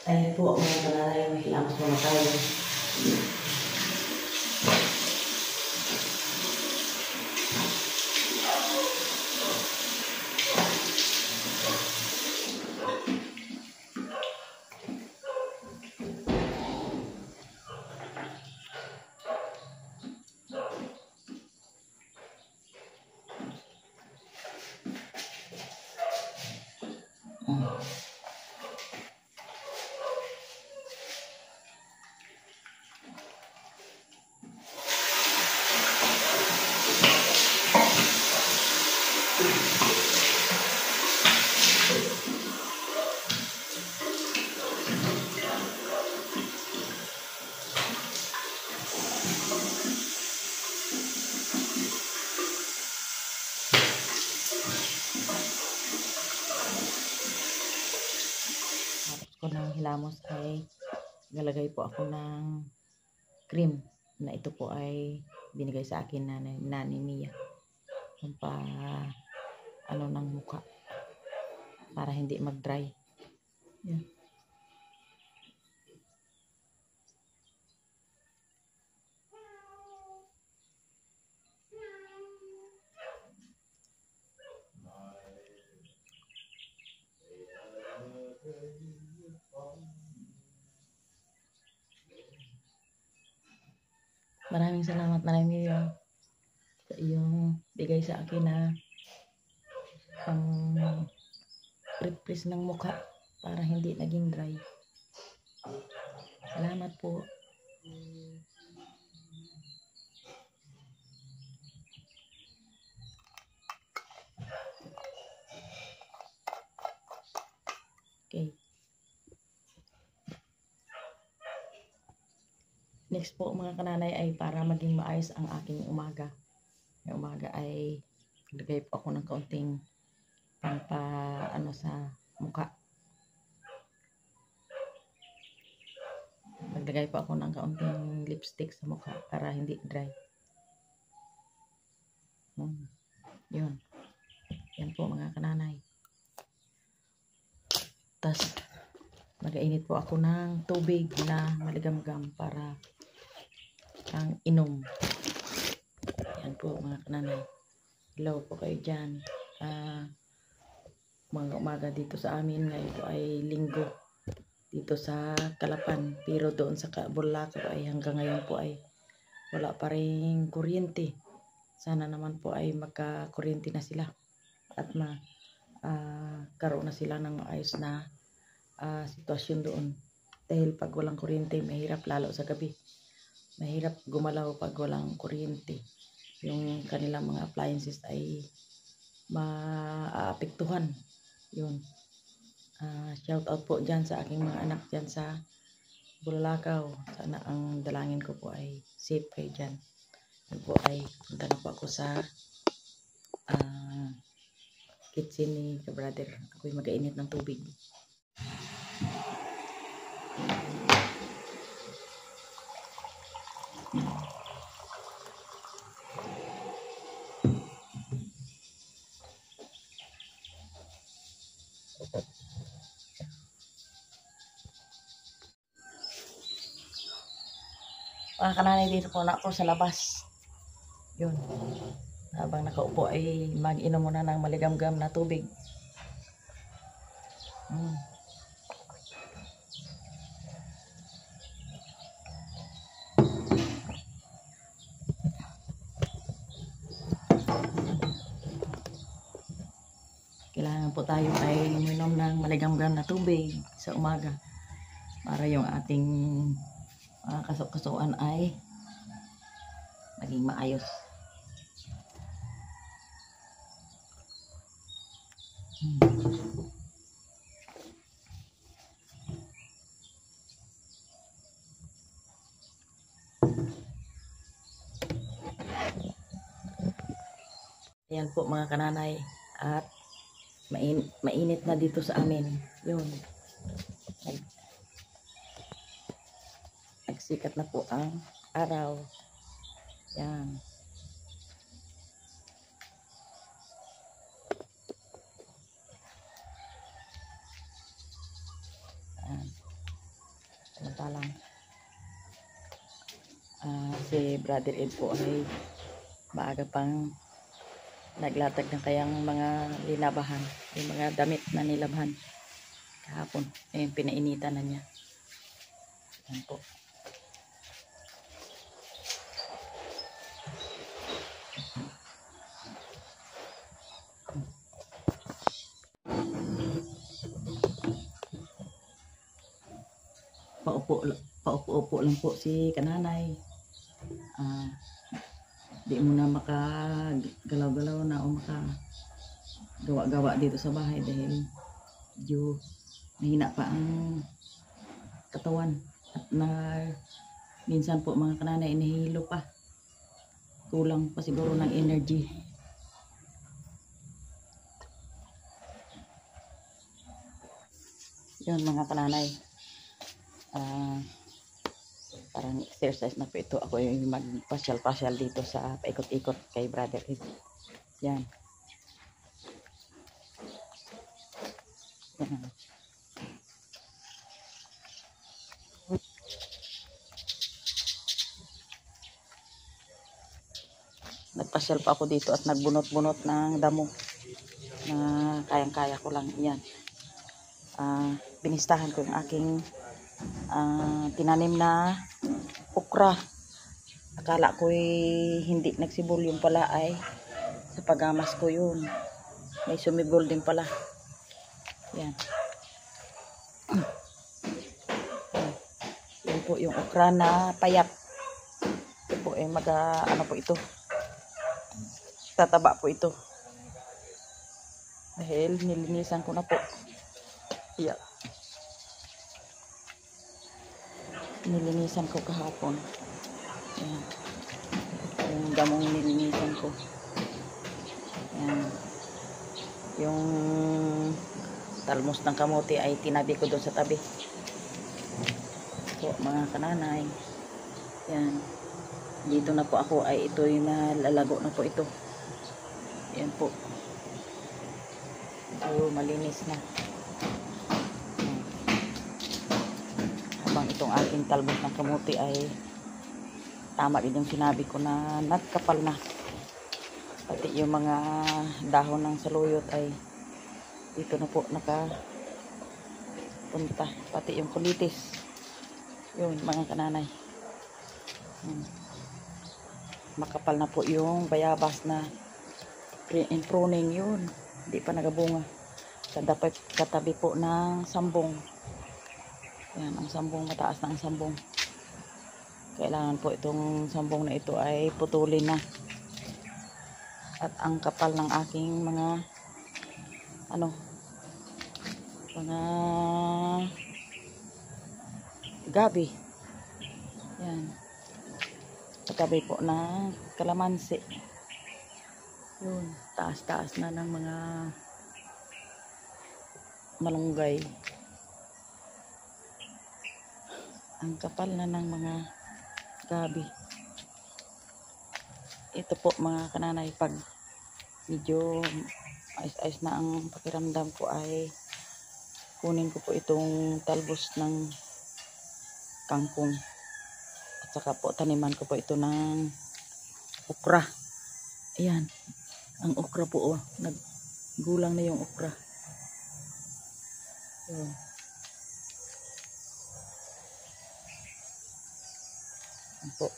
Ayun po, mga kanalay, may hilamos muna tayo. Ko ng hilamos ay galagay po ako ng cream na ito po ay binigay sa akin na ni Mia. Yung ano ng mukha para hindi mag-dry. Yan. Maraming salamat na rin yun sa iyong bigay sa akin na pang refresh ng mukha para hindi naging dry. Salamat po. Okay. Next po mga kananay ay para maging maayos ang aking umaga. Yung umaga ay naglagay po ako ng kaunting ano sa mukha. Naglagay po ako ng kaunting lipstick sa mukha para hindi dry. Yun. Yan po mga kananay. Tapos nagainit po ako ng tubig na maligamgam para ang inom. Yan po mga kananay. Hello po kayo dyan. Mga umaga dito sa amin ngayon po ay linggo dito sa Calapan, pero doon sa Bulacan ay hanggang ngayon po ay wala pa rin kuryente. Sana naman po ay magka-kuryente na sila at karoon na sila ng maayos na sitwasyon doon, dahil pag walang kuryente mahirap lalo sa gabi, mahirap gumalaw pag walang kuryente. Yung kanilang mga appliances ay maapektuhan. Yun. Shout out po dyan sa aking mga anak dyan sa Bulacau. Sana ang dalangin ko po ay safe kayo dyan. Yun po ay punta na po ako sa kitchen ni ka-brother. Ako'y mag-ainit ng tubig. Mga kananay, dito po na ako sa labas. Yun. Habang nakaupo ay mag-inom muna ng maligamgam na tubig. Kailangan po tayo ay uminom ng maligamgam na tubig sa umaga para yung ating kasok-kasuan ay maging maayos. Ayan po mga kananay, at mainit na dito sa amin. Yun. Nagsikat na po ang araw. Yan. Samantalang si Brother Ed po ay maaga pang naglatag ng kayang mga linabahan, yung mga damit na nilabhan kahapon. Ayun, pinainitan na niya. Yan po. Paupo lang po si kananay. Di mo na makagalaw-galaw na o makagawa-gawa dito sa bahay dahil medyo mahina pa ang katawan at minsan po mga kananay nahihilo pa, kulang pa siguro ng energy. Yun mga kananay, parang exercise na po ito. Ako yung magpasyal-pasyal dito sa paikot-ikot kay Brother Ed. Yan. Yan. Nagpasyal pa ako dito at nagbunot-bunot ng damo na kayang-kaya ko lang. Yan. Binistahan ko yung aking tinanim na okra. Akala ko hindi nagsibol, yung pala ay sa pagamas ko yun. May sumibol din pala. Yan. Yan po yung okra na payat. Ito po ano po ito. Tataba po ito. Dahil nilinisan ko na po. Yan. Nilinisan ko kahapon. Yan. Yung damong nilinisan ko. Yan. Yung talmos ng kamote ay tinabi ko doon sa tabi. Po mga kananay. Yan. Dito na po ako ay ito yung nalalago na po ito. Yan po. So malinis na. Itong aking talbos ng kamuti ay tama din yung sinabi ko na nagkapal na. Pati yung mga dahon ng saluyot ay dito na po nakapunta. Pati yung kulitis. Yun mga kananay. Makapal na po yung bayabas na pruning yun. Hindi pa nagabunga. Katabi po ng sambong. Yan, ang sambong, mataas na ang sambong. Kailangan po itong sambong na ito ay putulin na. At ang kapal ng aking mga gabi. Yan. Katabi po na kalamansi. Yun, taas-taas na ng mga malunggay. Ang kapal na ng mga gabi. Ito po mga kananay, pag medyo ayos-ayos na ang pakiramdam ko ay kunin ko po itong talbos ng kangkong. At saka po taniman ko po ito ng okra. Ayan. Ang okra po, naggulang na yung okra. So, po.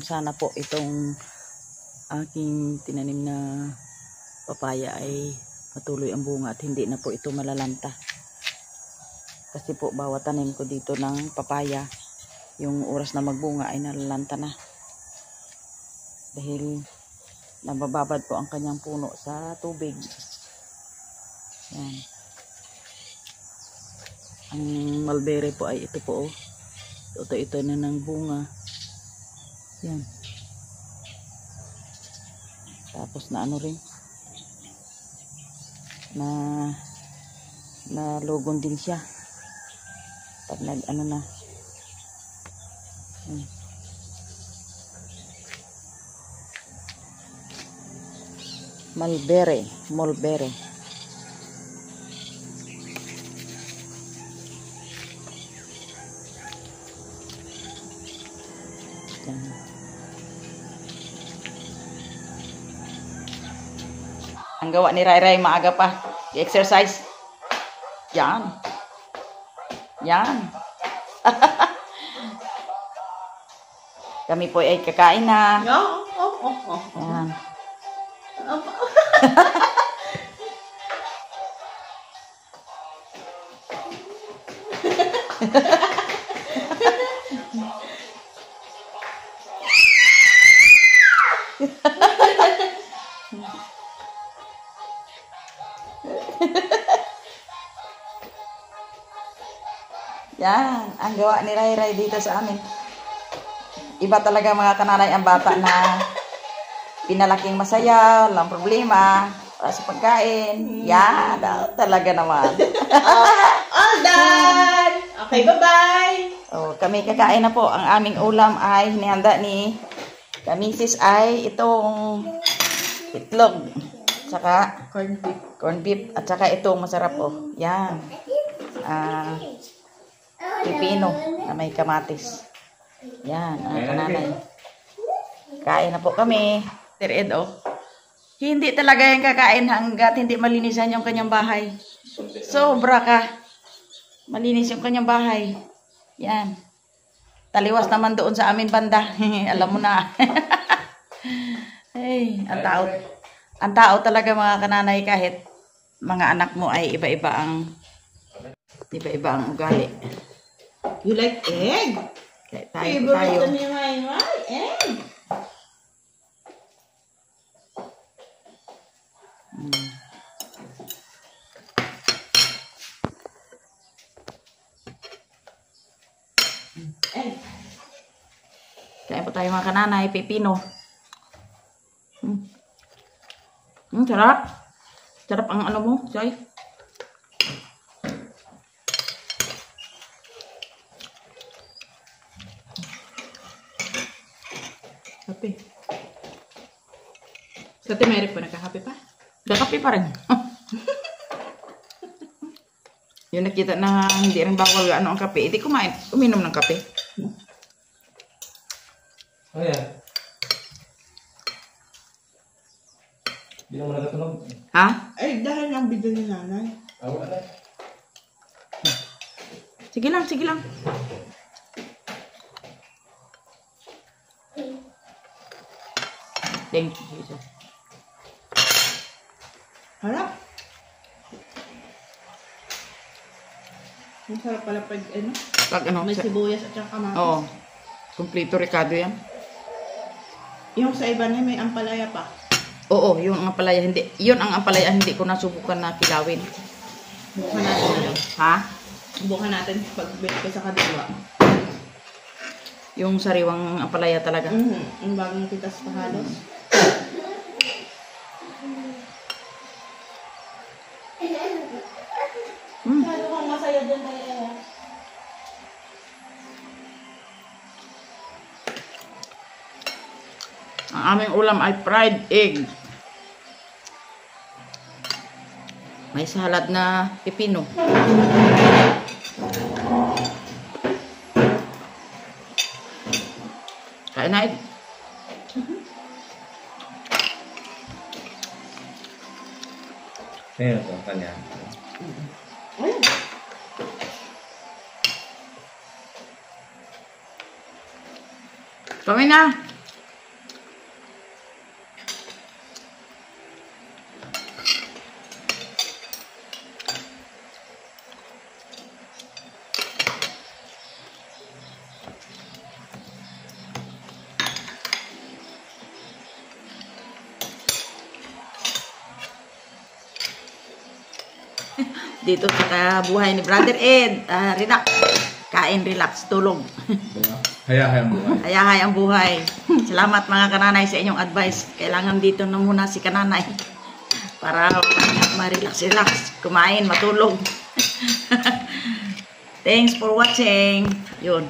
Sana po itong aking tinanim na papaya ay patuloy ang bunga at hindi na po ito malalanta. Kasi po bawat tanim ko dito ng papaya, yung oras na magbunga ay nalalanta na. Dahil nabababad po ang kanyang puno sa tubig. Yan. Ang mulberry po ay ito po. Ito na ng bunga. Yan. Tapos na rin. Na logon din siya. Pag na. Mulberry. Ang gawa ni Ray Ray maaga pa. I-exercise. Yan. Yan. Kami po ay kakain na. Yan. Yan, ang gawa ni Ray Ray dito sa amin. Iba talaga mga kananay ang bata na pinalaking masaya, walang problema, para sa pagkain. Yan, talaga naman. All done! Okay, bye-bye! Oh, kami kakain na po. Ang aming ulam ay hinihanda ni Kamisis ay itong itlog, saka corn beef, at saka itong masarap po. Yan. Pipino na may kamatis. Yan, ang kananay. Kain na po kami. Sir Ed, oh. Hindi talaga yung kakain hanggat hindi malinisan yung kanyang bahay. Sobra ka. Malinis yung kanyang bahay. Yan. Taliwas naman doon sa amin banda. Alam mo na. Hey, ang tao. Ang tao talaga mga kananay, kahit mga anak mo ay iba-iba ang ugali. You like egg? Tayo. Favorite ni Ray Ray, egg. Egg. Kaya po tayo mga kananay, pipino. Sarap. Sarap ang ano mo, Joy. Happy. Sa Timerik pa, nagka-happy pa? Nakape pa rin. Yung nakita na hindi rin bawal ano ang kape, hindi uminom ng kape. Oh yeah. Hindi naman nagatunog. Ha? Ay, dahil ang video ni nanay. Wala na. Sige lang, sige lang. Thank you, Jesus. Harap. Ang sarap pala pag ano, Pag ano, may sibuyas at saka kamatis. oo. Kumplito Ricardo yan. Yung sa iba na may ampalaya pa. Oo, yung ampalaya hindi. Yun ang ampalaya hindi ko nasubukan na kilawin. Bukan natin na lang. Ha? Bukan natin pag bit ko sa kadiwa. Yung sariwang ampalaya talaga. Ang bagong pitas pa halos. Masyado kang masaya dyan tayo. Ang aming ulam ay fried egg. May salad na pipino. Kain na, Ed. Ngayon ito, kanya. Ayun. Kami na. Dito sa buhay ni Brother Ed. Relax. Kain, relax, tulog. Hayahay ang buhay. Hayahay ang buhay. Salamat mga kananay sa inyong advice. Kailangan dito na muna si kananay. Para ma-relax, kumain, matulog. Thanks for watching. Yun.